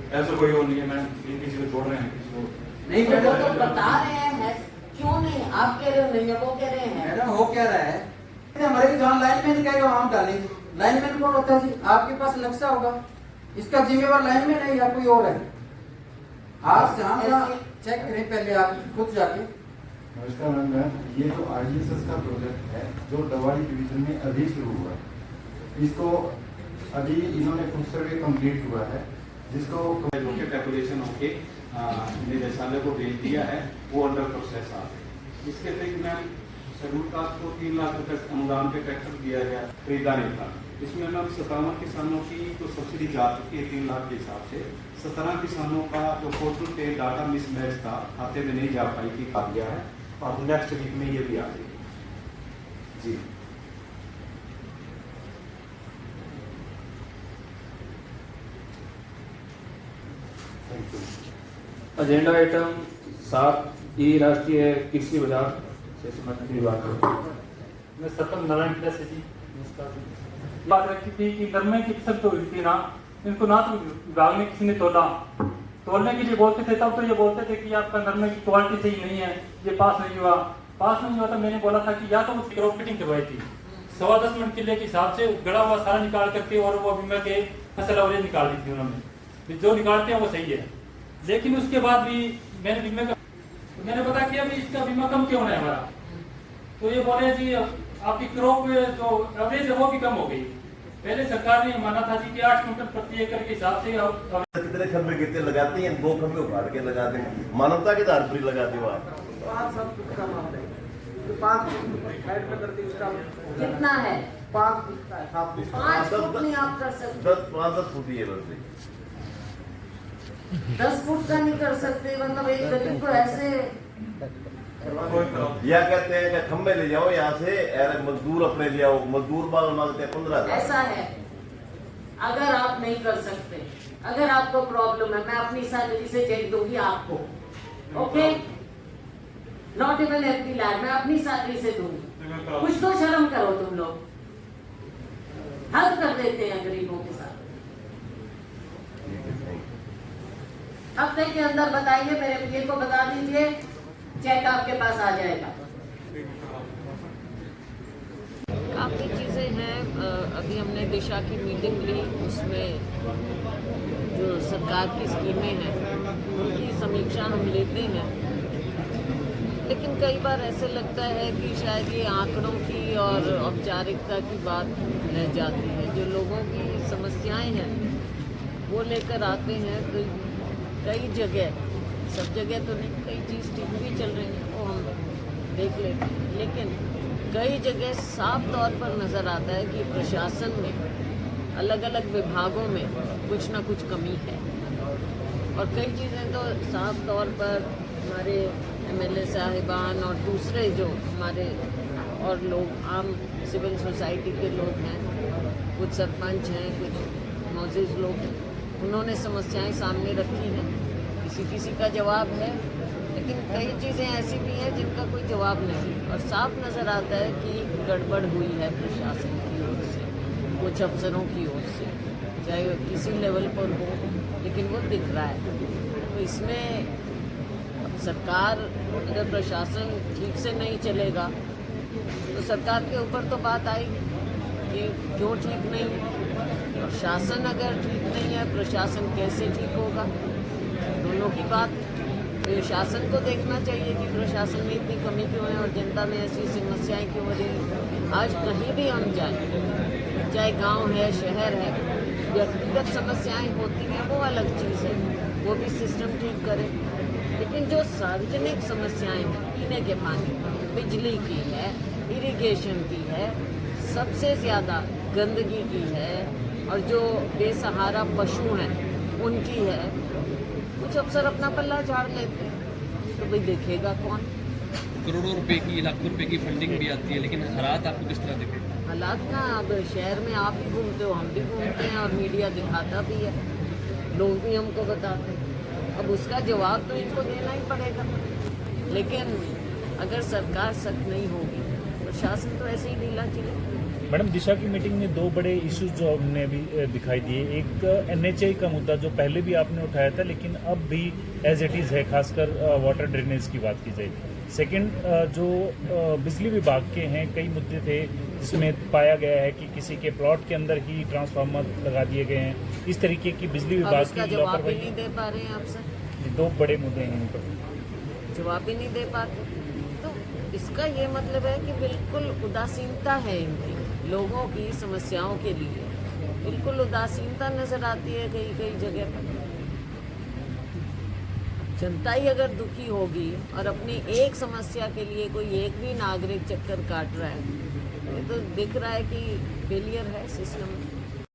ऐसा कोई और नहीं है मैम, किसी को छोड़ रहे हैं किसी को नहीं तो वो मैडम, तो बता रहे हैं, क्यों नहीं? आप कह रहे हो नहीं है, वो कह रहे हैं। मैडम हो क्या रहा है, हमारे जहाँ लाइनमैन कहेगा वहाँ डालेंगे। लाइनमैन कौन होता है जी? आपके पास नक्शा होगा, इसका जिम्मेवार लाइनमैन है या कोई और है? आप जहाँ चेक करें पहले, आप खुद जाके। नमस्कार मैम, ये जो RDSS का प्रोजेक्ट है जो दवाई डिवीजन में अभी शुरू हुआ है, इसको अभी इन्होंने खुद सर्वे कंप्लीट हुआ है, जिसको कैलकुलेशन होके निदेशालय को भेज दिया है, वो अंडर प्रोसेस आ गए। इसके तहत मैम शेड्यूल कास्ट को 3 लाख रुपए अनुदान पे ट्रैक्टर दिया गया, खरीदा नहीं था। इसमें मैम 57 किसानों की तो सब्सिडी जा चुकी है 3 लाख के हिसाब से। 17 किसानों का जो पोर्टल पे डाटा मिसमैच था, खाते में नहीं जा पाई थी, आ गया है और नेक्स्ट वीक में ये भी आ जाएगी जी। एजेंडा आइटम 7 ई राष्ट्रीय कृषि बाजार से संबंधित विभाग। मैं सतम नारायण प्रेस जी, नमस्कार। बात रखी थी कि नरमे की फसल तो हुई थी ना, इनको ना तो विभाग ने किसी ने तोड़ने के लिए बोलते थे, तब तो ये बोलते थे कि आपका नरमे की क्वालिटी सही नहीं है, ये पास नहीं हुआ। तो मैंने बोला था कि या तो उसकी क्रॉप कटिंग करवाई थी 10.25 मन किले के हिसाब से, गड़ा हुआ सारा निकाल करके, और वो बीमा के फसल अवरेज निकाल दी थी उन्होंने। जो निकालते हैं वो सही है, लेकिन उसके बाद भी मैंने पता किया भी इसका बीमा कम क्यों है हमारा, तो ये बोले जी आपकी क्रॉप जो एवरेज है वो भी कम हो गई। पहले सरकार ने माना था जी कि 8 क्विंटल प्रति एकड़ के हिसाब से कितने खंबे कितने लगाते हैं, 2 खंबे उखाड़ के लगाते हैं, मानवता के आधार पर लगाते हो आप। कितना है? 5 5 फुट नहीं आप कर सकते, 5-10 फुट ही है बस। 10 फुट का नहीं कर सकते। मतलब एक गरीब को ऐसे या कहते हैं कि खंबे ले जाओ यहाँ से, मजदूर अपने ले आओ, मजदूर बाल मांगते हैं 15,000। ऐसा है, अगर आप नहीं कर सकते, अगर आपको प्रॉब्लम है, मैं अपनी सैलरी से चेक दूंगी आपको, okay? Not even MP land, मैं अपनी सैलरी से दूंगी। कुछ तो शर्म करो तुम लोग, हेल्प कर देते हैं गरीबों के साथ। हफ्ते के अंदर बताइए, मेरे पीए को बता दीजिए, चेक आपके पास आ जाएगा। काफ़ी चीज़ें हैं। अभी हमने दिशा की मीटिंग ली, उसमें जो सरकार की स्कीमें हैं उनकी समीक्षा हम लेते हैं, लेकिन कई बार ऐसे लगता है कि शायद ये आंकड़ों की और औपचारिकता की बात रह जाती है। जो लोगों की समस्याएं हैं वो लेकर आते हैं, तो कई जगह, सब जगह तो नहीं, कई चीज़ ठीक भी चल रही है वो हम देख लेते हैं, लेकिन कई जगह साफ तौर पर नज़र आता है कि प्रशासन में अलग अलग विभागों में कुछ ना कुछ कमी है। और कई चीज़ें तो साफ तौर पर हमारे MLA साहिबान और दूसरे जो हमारे और लोग, आम सिविल सोसाइटी के लोग हैं, कुछ सरपंच हैं, कुछ मौजूद लोग हैं, उन्होंने समस्याएं सामने रखी हैं। किसी का जवाब है, लेकिन कई चीज़ें ऐसी भी हैं जिनका कोई जवाब नहीं, और साफ नज़र आता है कि गड़बड़ हुई है प्रशासन की ओर से, कुछ अफसरों की ओर से, चाहे वो किसी लेवल पर हो, लेकिन वो दिख रहा है। तो इसमें अब सरकार, अगर प्रशासन ठीक से नहीं चलेगा तो सरकार के ऊपर तो बात आएगी कि क्यों ठीक नहीं, और शासन अगर ठीक नहीं है, प्रशासन कैसे ठीक होगा, दोनों की बात। तो शासन को देखना चाहिए कि प्रशासन में इतनी कमी क्यों है और जनता में ऐसी समस्याएं क्यों हो रही हैं। आज कहीं भी हम जाएं, चाहे गांव है, शहर है, व्यक्तिगत समस्याएं होती हैं वो अलग चीज़ है, वो भी सिस्टम ठीक करे, लेकिन जो सार्वजनिक समस्याएं हैं, पीने के पानी, बिजली की है, इरिगेशन की है, सबसे ज़्यादा गंदगी की है, और जो बेसहारा पशु हैं उनकी है, कुछ अफसर अपना पल्ला झाड़ लेते हैं, तो भाई देखेगा कौन? करोड़ों रुपए की, लाखों रुपए की फंडिंग भी आती है, लेकिन हालात आपको किस तरह दिखे? हालात ना, अब शहर में आप भी घूमते हो, हम भी घूमते हैं, और मीडिया दिखाता भी है, लोग भी हमको बताते हैं। अब उसका जवाब तो इनको देना ही पड़ेगा, लेकिन अगर सरकार सख्त नहीं होगी, प्रशासन तो ऐसे ही ढीला चलेगा। मैडम, दिशा की मीटिंग में दो बड़े इश्यूज जो हमने अभी दिखाई दिए। एक NHI का मुद्दा जो पहले भी आपने उठाया था लेकिन अब भी एज इट इज़ है, खासकर वाटर ड्रेनेज की बात की जाए। सेकंड, जो बिजली विभाग के हैं कई मुद्दे थे जिसमें पाया गया है कि किसी के प्लॉट के अंदर ही ट्रांसफार्मर लगा दिए गए हैं। इस तरीके की बिजली विभाग की जवाब भी नहीं दे पा रहे हैं आपसे। दो बड़े मुद्दे हैं इन पर, जवाब भी नहीं दे पाते। तो इसका ये मतलब है कि बिल्कुल उदासीनता है इनकी, लोगों की समस्याओं के लिए बिल्कुल उदासीनता नजर आती है कई कई जगह पर। जनता ही अगर दुखी होगी और अपनी एक समस्या के लिए कोई एक भी नागरिक चक्कर काट रहा है, ये तो दिख रहा है कि फेलियर है सिस्टम में।